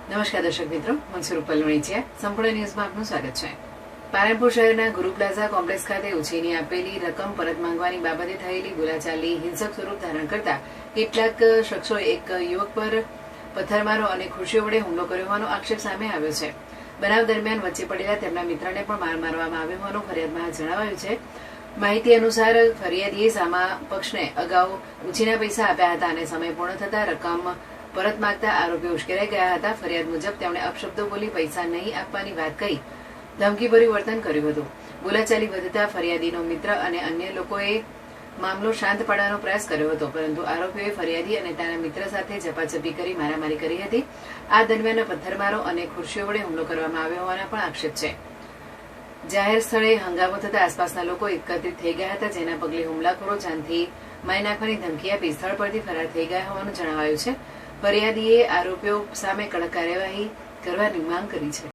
નમસ્કાર દર્શક મિત્રો, હું છું રૂપલ વણિચિયા. સંપૂર્ણ ન્યૂઝમાં આપનું સ્વાગત છે. પાલનપુર શહેરના ગુરુ પ્લાઝા કોમ્પ્લેક્સ ખાતે ઉછીની આપેલી રકમ પરત માંગવાની બાબતે થયેલી બોલાચાલી હિંસક સ્વરૂપ ધારણ કરતા કેટલાક શખ્સોએ એક યુવક પર પથ્થરમારો અને ખુરશીઓ વડે હુમલો કર્યો હોવાનો આક્ષેપ સામે આવ્યો છે. બનાવ દરમિયાન વચ્ચે પડેલા તેમના મિત્રને પણ માર મારવામાં આવ્યો હોવાનું ફરિયાદમાં જણાવાયું છે. માહિતી અનુસાર ફરિયાદીએ સામા પક્ષને અગાઉ ઉછીના પૈસા આપ્યા હતા અને સમય પૂર્ણ થતા રકમ પરત માંગતા આરોપીઓ ઉશ્કેરાઈ ગયા હતા. ફરિયાદ મુજબ તેમણે અપશબ્દો બોલી પૈસા નહીં આપવાની વાત કહી ધમકીભર્યું વર્તન કર્યું હતું. બોલાચાલી વધતા ફરિયાદીનો મિત્ર અને અન્ય લોકોએ મામલો શાંત પાડવાનો પ્રયાસ કર્યો હતો, પરંતુ આરોપીઓએ ફરિયાદી અને તેના મિત્ર સાથે ઝપાઝપી કરી મારામારી કરી હતી. આ દરમિયાન પથ્થરમારો અને ખુરશીઓ વડે હુમલો કરવામાં આવ્યો હોવાના પણ આક્ષેપ છે. જાહેર સ્થળે હંગામો થતા આસપાસના લોકો એકત્રિત થઈ ગયા હતા, જેના પગલે હુમલાખોરો જાનથી મારી નાખવાની ધમકી આપી સ્થળ પરથી ફરાર થઈ ગયા હોવાનું જણાવાયું છે. ફરિયાદીએ આરોપીઓ સામે કડક કાર્યવાહી કરવાની માંગ કરી છે.